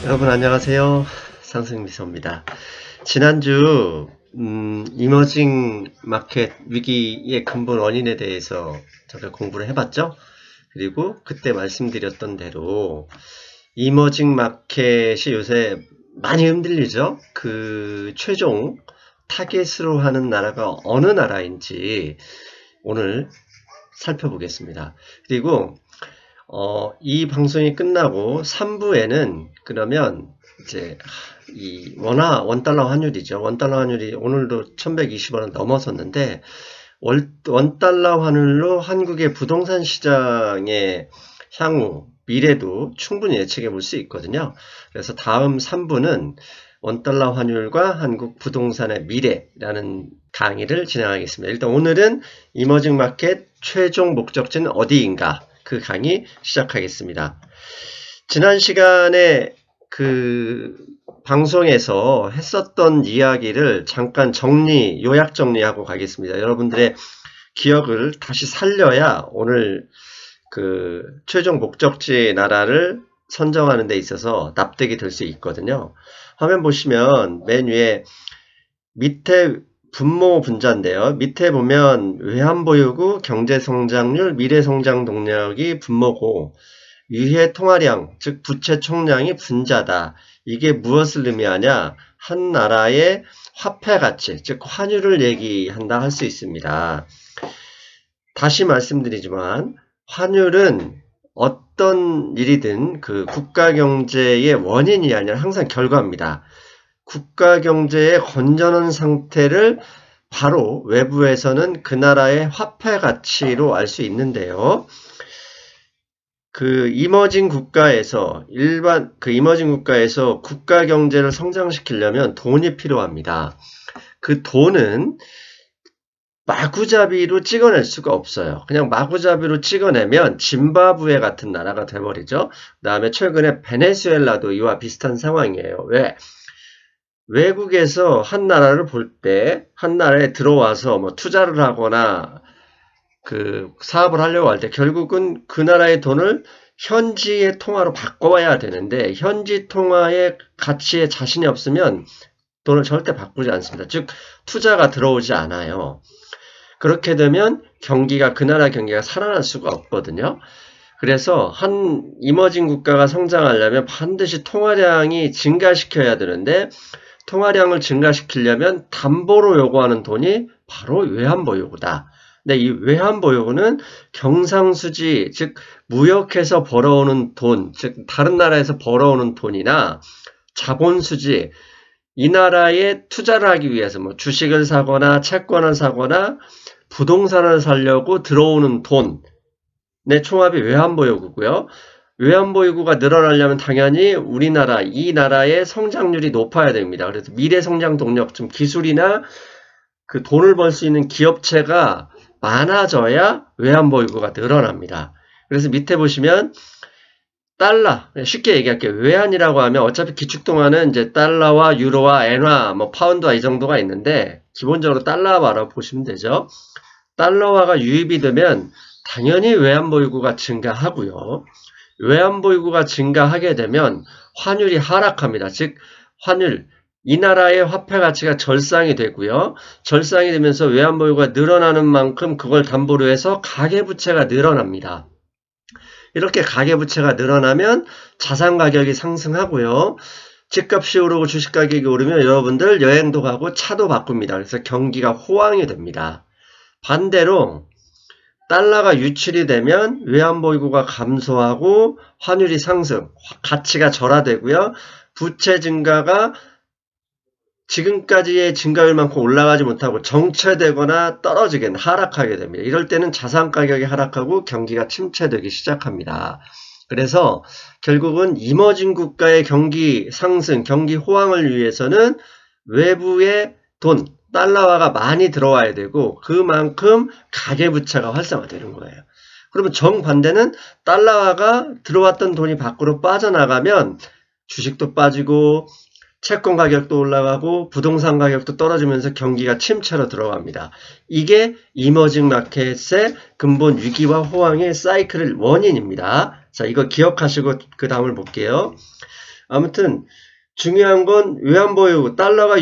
여러분 안녕하세요. 상승미소입니다. 지난주 이머징 마켓 위기의 근본 원인에 대해서 제가 공부를 해봤죠. 그리고 그때 말씀드렸던 대로 이머징 마켓이 요새 많이 흔들리죠. 그 최종 타겟으로 하는 나라가 어느 나라인지 오늘 살펴보겠습니다. 그리고 이 방송이 끝나고 3부에는 그러면 이제 이 원달러 환율이죠. 원달러 환율이 오늘도 1120원을 넘어섰는데 원달러 환율로 한국의 부동산 시장의 향후 미래도 충분히 예측해 볼 수 있거든요. 그래서 다음 3부는 원달러 환율과 한국 부동산의 미래라는 강의를 진행하겠습니다. 일단 오늘은 이머징 마켓 최종 목적지는 어디인가? 그 강의 시작하겠습니다. 지난 시간에 그 방송에서 했었던 이야기를 잠깐 요약 정리하고 가겠습니다. 여러분들의 기억을 다시 살려야 오늘 그 최종 목적지 나라를 선정하는 데 있어서 납득이 될 수 있거든요. 화면 보시면 맨 위에 밑에 분모 분자인데요. 밑에 보면 외환보유고 경제성장률, 미래성장 동력이 분모고 위의 통화량, 즉 부채 총량이 분자다. 이게 무엇을 의미하냐? 한 나라의 화폐 가치, 즉 환율을 얘기한다 할 수 있습니다. 다시 말씀드리지만 환율은 어떤 일이든 그 국가 경제의 원인이 아니라 항상 결과입니다. 국가 경제의 건전한 상태를 바로 외부에서는 그 나라의 화폐 가치로 알 수 있는데요. 그 이머징 국가에서 국가 경제를 성장시키려면 돈이 필요합니다. 그 돈은 마구잡이로 찍어낼 수가 없어요. 그냥 마구잡이로 찍어내면 짐바브웨 같은 나라가 돼버리죠. 그 다음에 최근에 베네수엘라도 이와 비슷한 상황이에요. 왜? 외국에서 한 나라를 볼 때, 한 나라에 들어와서 뭐 투자를 하거나 그 사업을 하려고 할 때 결국은 그 나라의 돈을 현지의 통화로 바꿔야 되는데 현지 통화의 가치에 자신이 없으면 돈을 절대 바꾸지 않습니다. 즉 투자가 들어오지 않아요. 그렇게 되면 그 나라 경기가 살아날 수가 없거든요. 그래서 한 이머징 국가가 성장하려면 반드시 통화량이 증가시켜야 되는데 통화량을 증가시키려면 담보로 요구하는 돈이 바로 외환보유고다. 근데 이 외환보유고는 경상수지, 즉 무역해서 벌어오는 돈, 즉 다른 나라에서 벌어오는 돈이나 자본수지, 이 나라에 투자를 하기 위해서 뭐 주식을 사거나 채권을 사거나 부동산을 사려고 들어오는 돈의 총합이 외환보유고고요. 외환보유고가 늘어나려면 당연히 이 나라의 성장률이 높아야 됩니다. 그래서 미래성장 동력, 좀 기술이나 그 돈을 벌 수 있는 기업체가 많아져야 외환보유고가 늘어납니다. 그래서 밑에 보시면 달러, 쉽게 얘기할게요. 외환이라고 하면 어차피 기축통화는 이제 달러와 유로와 엔화, 뭐 파운드와 이 정도가 있는데 기본적으로 달러화라고 보시면 되죠. 달러화가 유입이 되면 당연히 외환보유고가 증가하고요. 외환보유고가 증가하게 되면 환율이 하락합니다. 즉 이 나라의 화폐 가치가 절상이 되고요. 절상이 되면서 외환보유고가 늘어나는 만큼 그걸 담보로 해서 가계부채가 늘어납니다. 이렇게 가계부채가 늘어나면 자산 가격이 상승하고요. 집값이 오르고 주식 가격이 오르면 여러분들 여행도 가고 차도 바꿉니다. 그래서 경기가 호황이 됩니다. 반대로 달러가 유출이 되면 외환보유고가 감소하고 환율이 상승, 가치가 절하되고요. 부채 증가가 지금까지의 증가율만큼 올라가지 못하고 정체되거나 하락하게 됩니다. 이럴 때는 자산 가격이 하락하고 경기가 침체되기 시작합니다. 그래서 결국은 이머징 국가의 경기 상승, 경기 호황을 위해서는 외부의 돈, 달러화가 많이 들어와야 되고 그만큼 가계부채가 활성화되는 거예요. 그러면 정반대는 달러화가 들어왔던 돈이 밖으로 빠져나가면 주식도 빠지고 채권 가격도 올라가고 부동산 가격도 떨어지면서 경기가 침체로 들어갑니다. 이게 이머징 마켓의 근본 위기와 호황의 사이클의 원인입니다. 자, 이거 기억하시고 그 다음을 볼게요. 아무튼 중요한 건 외환보유, 달러가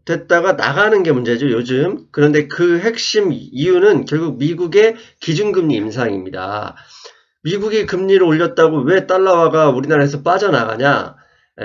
됐다가 나가는 게 문제죠, 요즘. 그런데 그 핵심 이유는 결국 미국의 기준금리 인상입니다. 미국이 금리를 올렸다고 왜 달러화가 우리나라에서 빠져나가냐?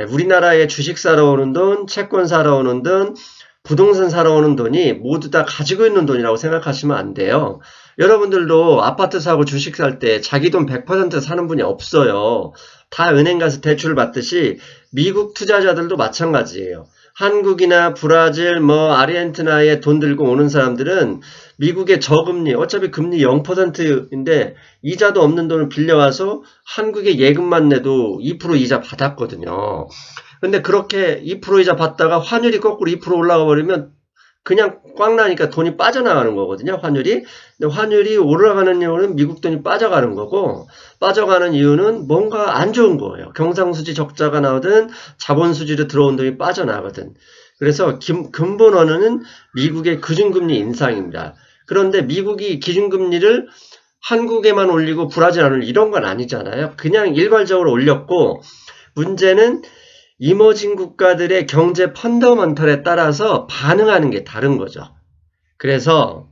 우리나라에 주식 사러 오는 돈, 채권 사러 오는 돈, 부동산 사러 오는 돈이 모두 다 가지고 있는 돈이라고 생각하시면 안 돼요. 여러분들도 아파트 사고 주식 살 때 자기 돈 100% 사는 분이 없어요. 다 은행 가서 대출을 받듯이 미국 투자자들도 마찬가지예요. 한국이나 브라질, 아르헨티나에 돈 들고 오는 사람들은 미국의 저금리, 어차피 금리 0%인데 이자도 없는 돈을 빌려와서 한국에 예금만 내도 2% 이자 받았거든요. 근데 그렇게 2% 이자 받다가 환율이 거꾸로 2% 올라가 버리면 그냥 꽉 나니까 돈이 빠져나가는 거거든요, 환율이. 근데 환율이 올라가는 이유는 미국 돈이 빠져가는 거고, 빠져가는 이유는 뭔가 안 좋은 거예요. 경상수지 적자가 나오든 자본수지로 들어온 돈이 빠져나가든. 그래서 근본 원인은 미국의 기준금리 인상입니다. 그런데 미국이 기준금리를 한국에만 올리고 브라질 안 올리고 이런 건 아니잖아요. 그냥 일괄적으로 올렸고, 문제는 이머징 국가들의 경제 펀더먼털에 따라서 반응하는 게 다른 거죠. 그래서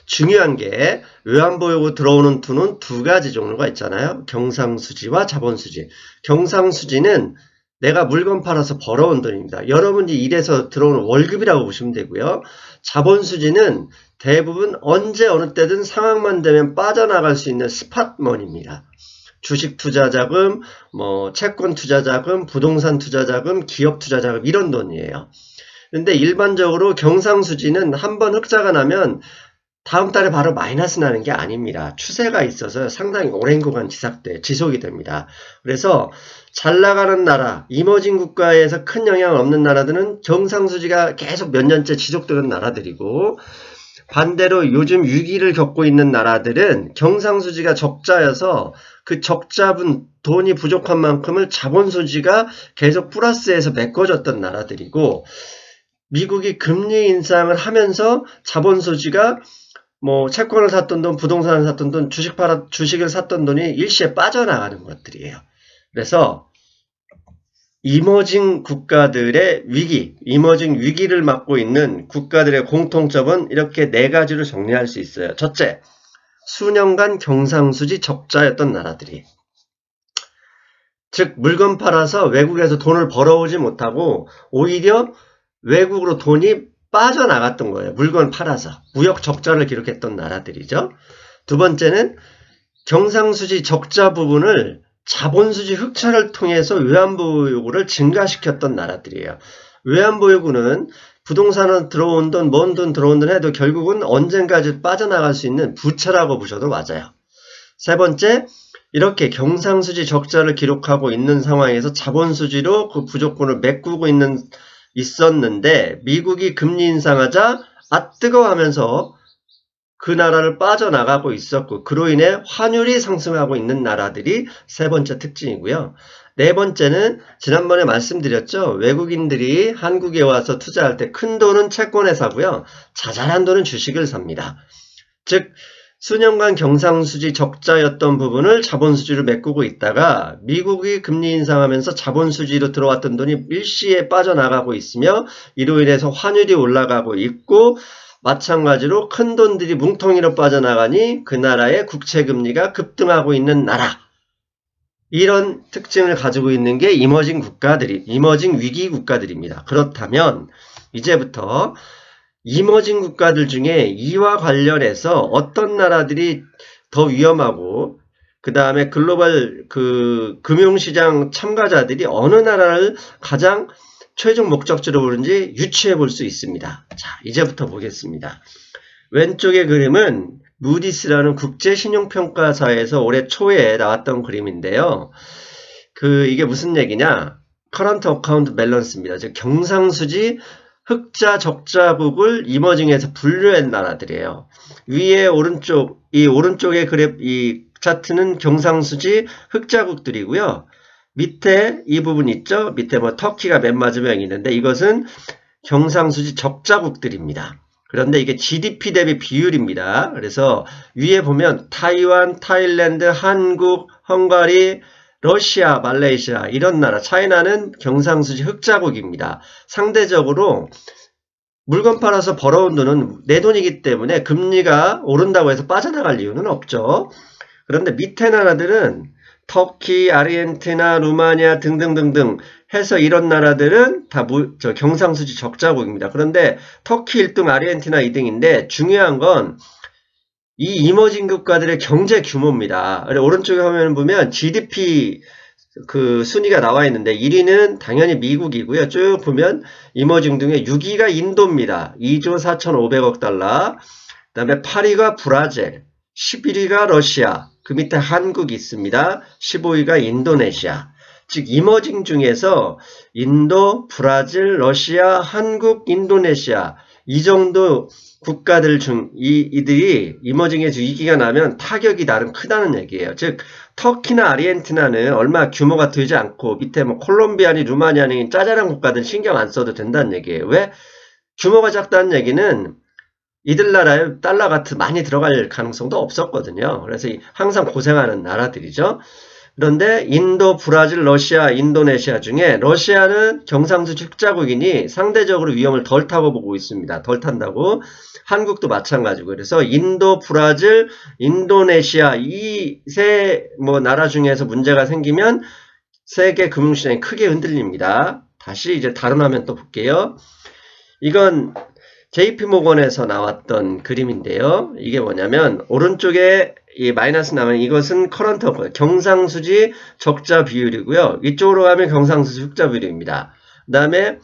중요한 게 외환보유고 들어오는 돈은 두 가지 종류가 있잖아요. 경상수지와 자본수지. 경상수지는 내가 물건 팔아서 벌어온 돈입니다. 여러분이 일해서 들어오는 월급이라고 보시면 되고요. 자본수지는 대부분 언제 어느 때든 상황만 되면 빠져나갈 수 있는 스팟머니입니다. 주식 투자자금, 채권 투자자금, 부동산 투자자금, 기업 투자자금 이런 돈이에요. 근데 일반적으로 경상수지는 한번 흑자가 나면 다음 달에 바로 마이너스 나는 게 아닙니다. 추세가 있어서 상당히 오랜 구간 지속이 됩니다. 그래서 잘 나가는 나라, 이머징 국가에서 큰 영향 없는 나라들은 경상수지가 계속 몇 년째 지속되는 나라들이고, 반대로 요즘 위기를 겪고 있는 나라들은 경상수지가 적자여서 그 적자분 돈이 부족한 만큼을 자본수지가 계속 플러스해서 메꿔줬던 나라들이고, 미국이 금리 인상을 하면서 자본수지가 채권을 샀던 돈, 부동산을 샀던 돈, 주식을 샀던 돈이 일시에 빠져나가는 것들이에요. 그래서 이머징 국가들의 위기, 이머징 위기를 맞고 있는 국가들의 공통점은 이렇게 네 가지로 정리할 수 있어요. 첫째, 수년간 경상수지 적자였던 나라들이. 즉 물건 팔아서 외국에서 돈을 벌어오지 못하고 오히려 외국으로 돈이 빠져나갔던 거예요. 물건 팔아서. 무역 적자를 기록했던 나라들이죠. 두 번째는 경상수지 적자 부분을 자본수지 흑자를 통해서 외환보유고를 증가시켰던 나라들이에요. 외환보유고는 부동산은 들어온 돈, 먼 돈 들어온 돈 해도 결국은 언젠가지 빠져나갈 수 있는 부채라고 보셔도 맞아요. 세 번째, 이렇게 경상수지 적자를 기록하고 있는 상황에서 자본수지로 그 부족분을 메꾸고 있었는데 미국이 금리 인상하자 뜨거워 하면서 그 나라를 빠져나가고 있었고 그로 인해 환율이 상승하고 있는 나라들이 세 번째 특징이고요. 네 번째는 지난번에 말씀드렸죠. 외국인들이 한국에 와서 투자할 때 큰 돈은 채권에 사고요. 자잘한 돈은 주식을 삽니다. 즉 수년간 경상수지 적자였던 부분을 자본수지로 메꾸고 있다가 미국이 금리 인상하면서 자본수지로 들어왔던 돈이 일시에 빠져나가고 있으며 이로 인해서 환율이 올라가고 있고 마찬가지로 큰 돈들이 뭉텅이로 빠져나가니 그 나라의 국채금리가 급등하고 있는 나라. 이런 특징을 가지고 있는 게 이머징 위기 국가들입니다. 그렇다면 이제부터 이머징 국가들 중에 이와 관련해서 어떤 나라들이 더 위험하고 그 다음에 글로벌 금융시장 참가자들이 어느 나라를 가장 최종 목적지로 보는지 유추해 볼 수 있습니다. 자, 이제부터 보겠습니다. 왼쪽의 그림은 무디스라는 국제신용평가사에서 올해 초에 나왔던 그림인데요. 이게 무슨 얘기냐? 커런트 어카운트 밸런스입니다. 즉 경상수지 흑자 적자 부분을 이머징에서 분류한 나라들이에요. 위에 오른쪽의 그래프 이 차트는 경상수지 흑자국들이고요. 밑에 이 부분 있죠? 밑에 터키가 맨 마지막에 있는데 이것은 경상수지 적자국들입니다. 그런데 이게 GDP 대비 비율입니다. 그래서 위에 보면 타이완, 타일랜드, 한국, 헝가리, 러시아, 말레이시아 이런 나라, 차이나는 경상수지 흑자국입니다. 상대적으로 물건 팔아서 벌어온 돈은 내 돈이기 때문에 금리가 오른다고 해서 빠져나갈 이유는 없죠. 그런데 밑에 나라들은 터키, 아르헨티나, 루마니아 등등등등 해서 이런 나라들은 다 경상수지 적자국입니다. 그런데 터키 1등, 아르헨티나 2등인데 중요한 건 이 이머징 국가들의 경제 규모입니다. 오른쪽에 화면 보면 GDP 그 순위가 나와 있는데 1위는 당연히 미국이고요. 쭉 보면 이머징 중에 6위가 인도입니다. 2조 4,500억 달러. 그 다음에 8위가 브라질, 11위가 러시아, 그 밑에 한국이 있습니다. 15위가 인도네시아. 즉 이머징 중에서 인도, 브라질, 러시아, 한국, 인도네시아 이 정도 국가들 중 이들이 이머징에서 위기가 나면 타격이 나름 크다는 얘기예요. 즉 터키나 아르헨티나는 얼마 규모가 되지 않고 밑에 뭐 콜롬비아니 루마니아니 짜잘한 국가들 신경 안 써도 된다는 얘기예요. 왜? 규모가 작다는 얘기는 이들 나라에 달러 같은 많이 들어갈 가능성도 없었거든요. 그래서 항상 고생하는 나라들이죠. 그런데 인도, 브라질, 러시아, 인도네시아 중에 러시아는 경상수지 흑자국이니 상대적으로 위험을 덜 타고 보고 있습니다. 덜 탄다고. 한국도 마찬가지고. 그래서 인도, 브라질, 인도네시아 이 세 나라 중에서 문제가 생기면 세계 금융시장이 크게 흔들립니다. 다시 이제 다른 화면 또 볼게요. 이건 JP모건에서 나왔던 그림인데요. 이게 뭐냐면 오른쪽에 이 마이너스 나면 이것은 커런트 어커 경상수지 적자 비율이고요. 이쪽으로 가면 경상수지 흑자 비율입니다. 그 다음에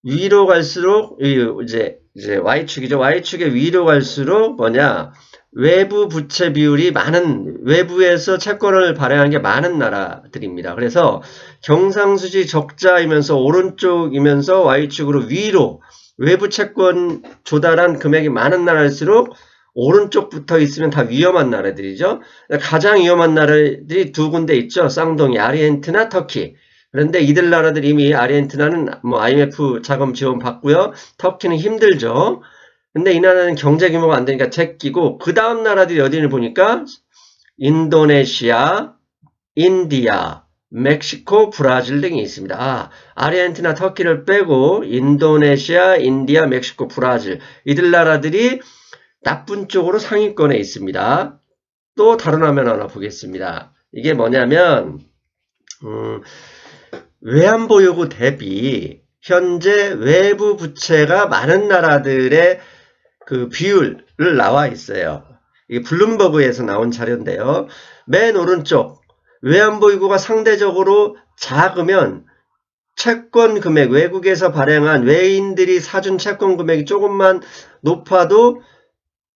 위로 갈수록 이제 Y축이죠. Y축의 위로 갈수록 뭐냐 외부 부채 비율이 많은 외부에서 채권을 발행한 게 많은 나라들입니다. 그래서 경상수지 적자이면서 오른쪽이면서 Y축으로 위로 외부 채권 조달한 금액이 많은 나라일수록 오른쪽 붙어 있으면 다 위험한 나라들이죠. 가장 위험한 나라들이 두 군데 있죠. 쌍둥이 아르헨티나, 터키. 그런데 이들 나라들 이미 아르헨티나는 IMF 자금 지원 받고요. 터키는 힘들죠. 근데 이 나라는 경제 규모가 안 되니까 제끼고 그 다음 나라들이 어디를 보니까 인도네시아, 인디아, 멕시코, 브라질 등이 있습니다. 아르헨티나, 터키를 빼고 인도네시아, 인디아, 멕시코, 브라질 이들 나라들이 나쁜 쪽으로 상위권에 있습니다. 또 다른 화면 하나 보겠습니다. 이게 뭐냐면 외환보유고 대비 현재 외부 부채가 많은 나라들의 그 비율을 나와 있어요. 이게 블룸버그에서 나온 자료인데요. 맨 오른쪽 외환보유고가 상대적으로 작으면 채권 금액, 외국에서 발행한 외인들이 사준 채권 금액이 조금만 높아도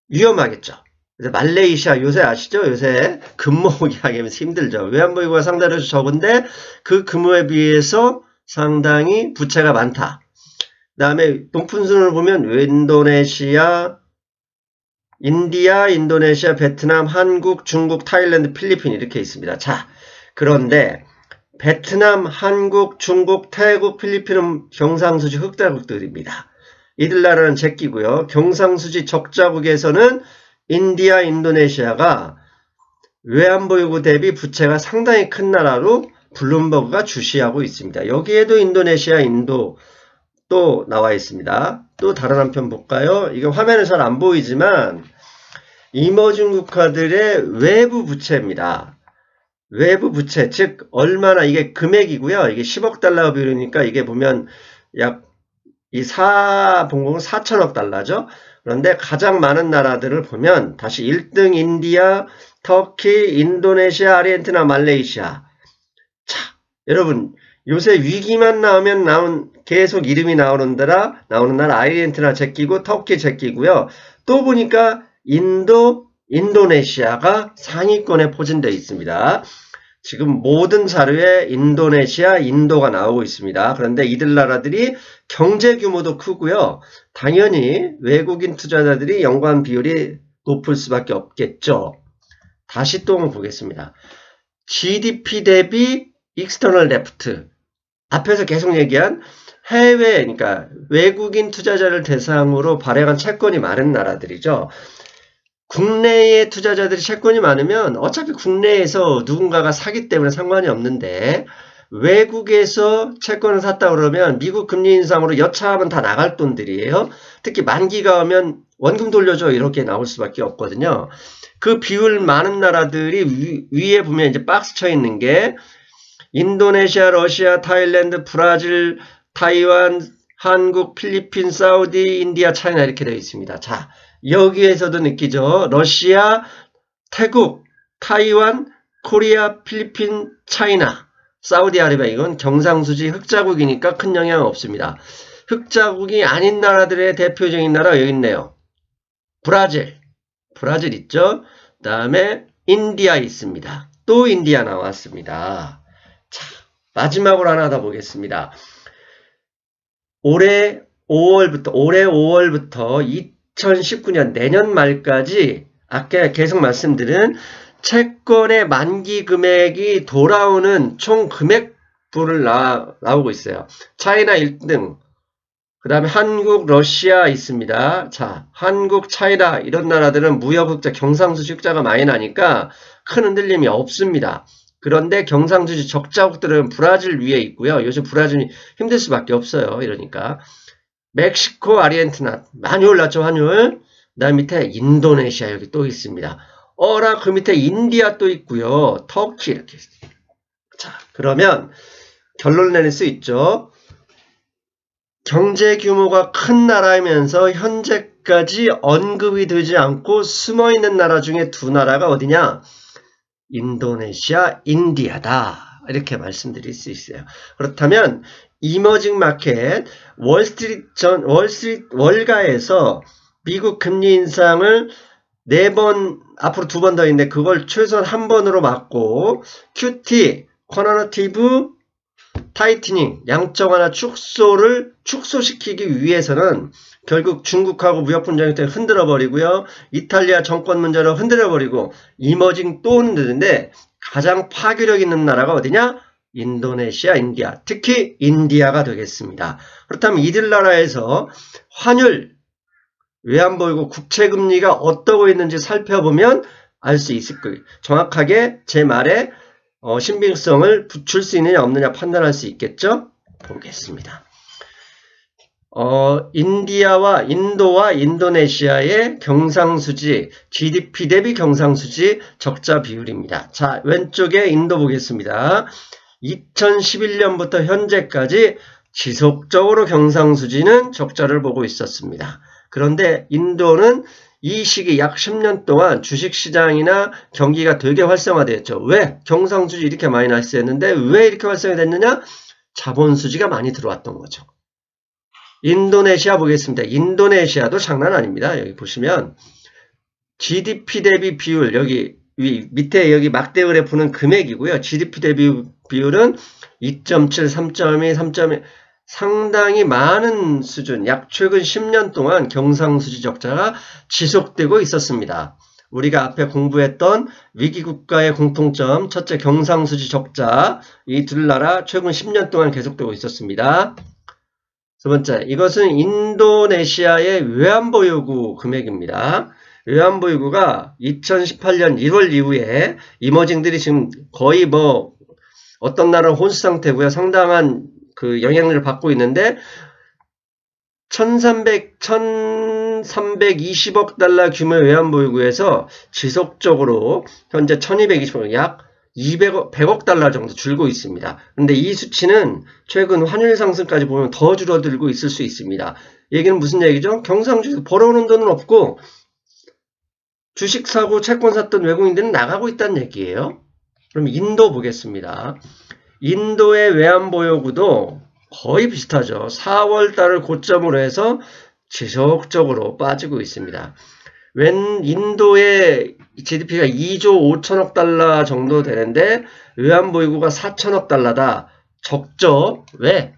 위험하겠죠. 그래서 말레이시아 요새 아시죠? 요새 금모으기 하기면서 힘들죠. 외환보유고가 상대적으로 적은데 그 규모에 비해서 상당히 부채가 많다. 그 다음에 높은 순으로 보면 인도네시아, 인디아, 인도네시아, 베트남, 한국, 중국, 타일랜드, 필리핀 이렇게 있습니다. 자, 그런데 베트남, 한국, 중국, 태국, 필리핀은 경상수지 흑자국들입니다. 이들 나라는 제끼고요. 경상수지 적자국에서는 인디아, 인도네시아가 외환보유고 대비 부채가 상당히 큰 나라로 블룸버그가 주시하고 있습니다. 여기에도 인도네시아, 인도 또 나와 있습니다. 또 다른 한 편 볼까요? 이거 화면에 잘 안 보이지만 이머징 국가들의 외부 부채입니다. 외부 부채, 즉 얼마나 이게 금액이고요. 이게 10억 달러 비율이니까 이게 보면 약 이 봉공은 4천억 달러죠. 그런데 가장 많은 나라들을 보면 다시 1등 인디아, 터키, 인도네시아, 아르헨티나, 말레이시아. 자, 여러분 요새 위기만 나오면 계속 이름이 나오는 나라 아르헨티나 제끼고 터키 제끼고요. 또 보니까 인도, 인도네시아가 상위권에 포진되어 있습니다. 지금 모든 자료에 인도네시아, 인도가 나오고 있습니다. 그런데 이들 나라들이 경제 규모도 크고요. 당연히 외국인 투자자들이 연관 비율이 높을 수밖에 없겠죠. 다시 또 한번 보겠습니다. GDP 대비 external debt. 앞에서 계속 얘기한 해외, 그러니까 외국인 투자자를 대상으로 발행한 채권이 많은 나라들이죠. 국내의 투자자들이 채권이 많으면 어차피 국내에서 누군가가 사기 때문에 상관이 없는데 외국에서 채권을 샀다 그러면 미국 금리 인상으로 여차하면 다 나갈 돈들이에요. 특히 만기가 오면 원금 돌려줘 이렇게 나올 수밖에 없거든요. 그 비율 많은 나라들이 위에 보면 이제 박스 쳐 있는 게 인도네시아, 러시아, 타일랜드, 브라질, 타이완, 한국, 필리핀, 사우디, 인디아, 차이나 이렇게 되어 있습니다. 자, 여기에서도 느끼죠. 러시아, 태국, 타이완, 코리아, 필리핀, 차이나, 사우디아라비아 이건 경상수지 흑자국이니까 큰 영향 없습니다. 흑자국이 아닌 나라들의 대표적인 나라 여기 있네요. 브라질 있죠. 그 다음에 인디아 있습니다. 또 인디아 나왔습니다. 자, 마지막으로 하나 더 보겠습니다. 올해 5월부터 2019년 내년 말까지 아까 계속 말씀드린 채권의 만기 금액이 돌아오는 총 금액부를 나오고 있어요. 차이나 1등, 그 다음에 한국, 러시아 있습니다. 자, 한국, 차이나 이런 나라들은 무역흑자, 경상수지 흑자가 많이 나니까 큰 흔들림이 없습니다. 그런데 경상수지 적자국들은 브라질 위에 있고요. 요즘 브라질이 힘들 수밖에 없어요. 이러니까 멕시코, 아르헨티나 많이 올랐죠, 환율. 그다음 밑에 인도네시아 여기 또 있습니다. 그 밑에 인디아 또 있고요. 터키 이렇게 있습니다. 자, 그러면 결론 내릴 수 있죠. 경제 규모가 큰 나라이면서 현재까지 언급이 되지 않고 숨어있는 나라 중에 두 나라가 어디냐? 인도네시아, 인디아다. 이렇게 말씀드릴 수 있어요. 그렇다면 이머징 마켓, 월가에서 미국 금리 인상을 4번, 앞으로 2번 더 있는데 그걸 최소한 1번으로 막고 QT, 쿼너티브 타이트닝, 양적 완화 축소시키기 위해서는 결국 중국하고 무역 분쟁 때문에 흔들어버리고요. 이탈리아 정권 문제로 흔들어버리고 이머징 또 흔드는데 가장 파괴력 있는 나라가 어디냐? 인도네시아, 인디아. 특히 인디아가 되겠습니다. 그렇다면 이들 나라에서 환율, 외환보유고 국채금리가 어떠고 있는지 살펴보면 알 수 있을 거예요. 정확하게 제 말에 신빙성을 붙일 수 있느냐 없느냐 판단할 수 있겠죠? 보겠습니다. 인디아와 인도와 인도네시아의 경상수지, GDP 대비 경상수지 적자 비율입니다. 자, 왼쪽에 인도 보겠습니다. 2011년부터 현재까지 지속적으로 경상수지는 적자를 보고 있었습니다. 그런데 인도는 이 시기 약 10년 동안 주식시장이나 경기가 되게 활성화되었죠. 왜? 경상수지 이렇게 많이 날수했는데 왜 이렇게 활성화됐느냐? 자본수지가 많이 들어왔던 거죠. 인도네시아 보겠습니다. 인도네시아도 장난 아닙니다. 여기 보시면 GDP 대비 비율 여기 밑에 여기 막대 그래프는 금액이고요. GDP 대비 비율은 2.7, 3.2, 3.1 상당히 많은 수준, 약 최근 10년 동안 경상수지 적자가 지속되고 있었습니다. 우리가 앞에 공부했던 위기국가의 공통점, 첫째 경상수지 적자, 이 둘 나라 최근 10년 동안 계속되고 있었습니다. 두 번째, 이것은 인도네시아의 외환보유고 금액입니다. 외환보유고가 2018년 1월 이후에 이머징들이 지금 거의 어떤 나라는 혼수 상태고요. 상당한 그 영향력을 받고 있는데 1320억 달러 규모의 외환보유고에서 지속적으로 현재 1220억, 약 100억 달러 정도 줄고 있습니다. 그런데 이 수치는 최근 환율 상승까지 보면 더 줄어들고 있을 수 있습니다. 얘기는 무슨 얘기죠? 경상주에서 벌어오는 돈은 없고 주식 사고 채권 샀던 외국인들은 나가고 있다는 얘기예요. 그럼 인도 보겠습니다. 인도의 외환보유고도 거의 비슷하죠. 4월 달을 고점으로 해서 지속적으로 빠지고 있습니다. 인도의 GDP가 2조 5천억 달러 정도 되는데 외환보유고가 4천억 달러다. 적죠. 왜?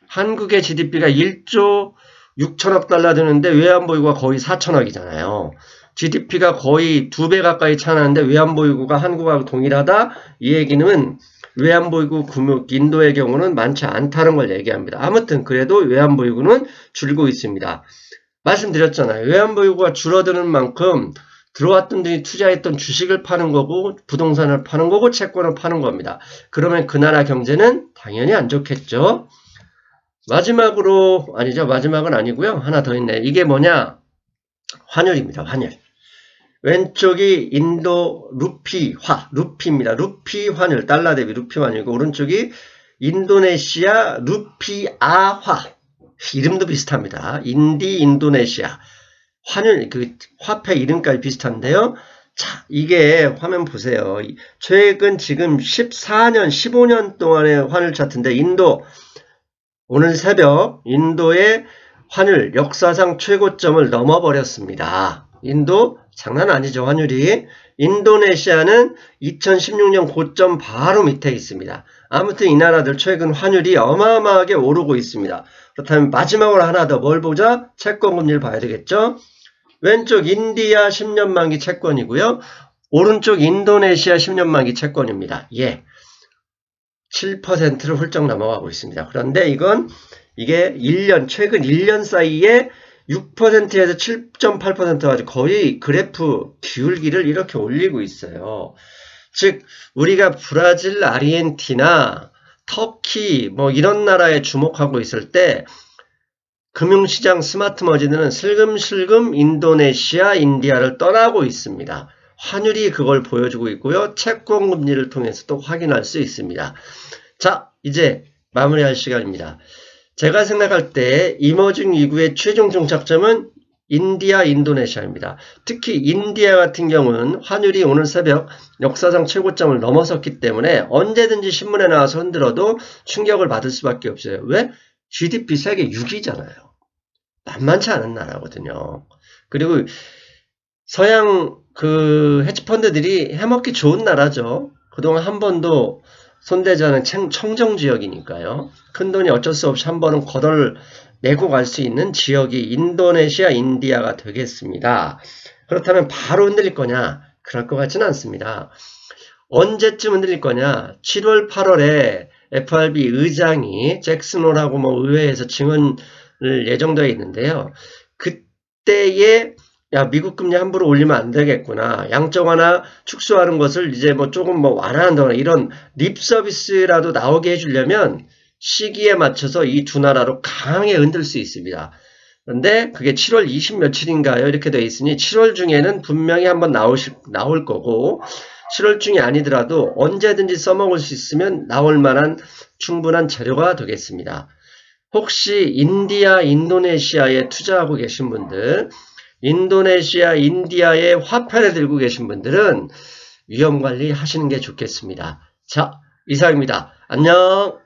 한국의 GDP가 1조 6천억 달러 되는데 외환보유고가 거의 4천억이잖아요. GDP가 거의 2배 가까이 차나는데 외환보유고가 한국하고 동일하다. 이 얘기는 외환보유고 금융 인도의 경우는 많지 않다는 걸 얘기합니다. 아무튼 그래도 외환보유고는 줄고 있습니다. 말씀드렸잖아요. 외환보유고가 줄어드는 만큼 들어왔던 분이 투자했던 주식을 파는 거고 부동산을 파는 거고 채권을 파는 겁니다. 그러면 그 나라 경제는 당연히 안 좋겠죠. 마지막으로 아니죠. 마지막은 아니고요. 하나 더 있네. 이게 뭐냐? 환율입니다. 환율. 왼쪽이 인도 루피입니다. 루피 환율, 달러 대비 루피 환율이고 오른쪽이 인도네시아 루피아화. 이름도 비슷합니다. 인도네시아. 환율, 그 화폐 이름까지 비슷한데요. 자, 이게 화면 보세요. 최근 지금 14년, 15년 동안의 환율 차트인데 오늘 새벽 인도의 환율 역사상 최고점을 넘어버렸습니다. 인도 장난 아니죠, 환율이. 인도네시아는 2016년 고점 바로 밑에 있습니다. 아무튼 이 나라들 최근 환율이 어마어마하게 오르고 있습니다. 그렇다면 마지막으로 하나 더 뭘 보자? 채권 금리를 봐야 되겠죠? 왼쪽 인디아 10년 만기 채권이고요. 오른쪽 인도네시아 10년 만기 채권입니다. 예. 7%를 훌쩍 넘어가고 있습니다. 그런데 이게 최근 1년 사이에 6%에서 7.8%까지 거의 그래프 기울기를 이렇게 올리고 있어요. 즉, 우리가 브라질, 아르헨티나, 터키, 이런 나라에 주목하고 있을 때, 금융시장 스마트 머니는 슬금슬금 인도네시아, 인디아를 떠나고 있습니다. 환율이 그걸 보여주고 있고요. 채권 금리를 통해서도 확인할 수 있습니다. 자, 이제 마무리할 시간입니다. 제가 생각할 때 이머징 위구의 최종 종착점은 인디아, 인도네시아입니다. 특히 인디아 같은 경우는 환율이 오늘 새벽 역사상 최고점을 넘어섰기 때문에 언제든지 신문에 나와서 흔들어도 충격을 받을 수밖에 없어요. 왜? GDP 세계 6위잖아요. 만만치 않은 나라거든요. 그리고 서양 헤지펀드들이 해먹기 좋은 나라죠. 그동안 한 번도 손대지 않은 청정지역이니까요. 큰돈이 어쩔 수 없이 한 번은 거덜 내고 갈 수 있는 지역이 인도네시아, 인디아가 되겠습니다. 그렇다면 바로 흔들릴 거냐? 그럴 것 같지는 않습니다. 언제쯤 흔들릴 거냐? 7월, 8월에 FRB 의장이 잭슨 홀하고 의회에서 증언을 예정되어 있는데요. 그때에 미국 금리 함부로 올리면 안 되겠구나. 양적 완화 축소하는 것을 이제 조금 완화한다거나 이런 립 서비스라도 나오게 해주려면 시기에 맞춰서 이 두 나라로 강하게 흔들 수 있습니다. 그런데 그게 7월 20 며칠인가요? 이렇게 되어 있으니 7월 중에는 분명히 한번 나올 거고 7월 중이 아니더라도 언제든지 써먹을 수 있으면 나올 만한 충분한 재료가 되겠습니다. 혹시 인디아, 인도네시아에 투자하고 계신 분들, 인도네시아, 인디아의 화폐를 들고 계신 분들은 위험관리 하시는 게 좋겠습니다. 자, 이상입니다. 안녕!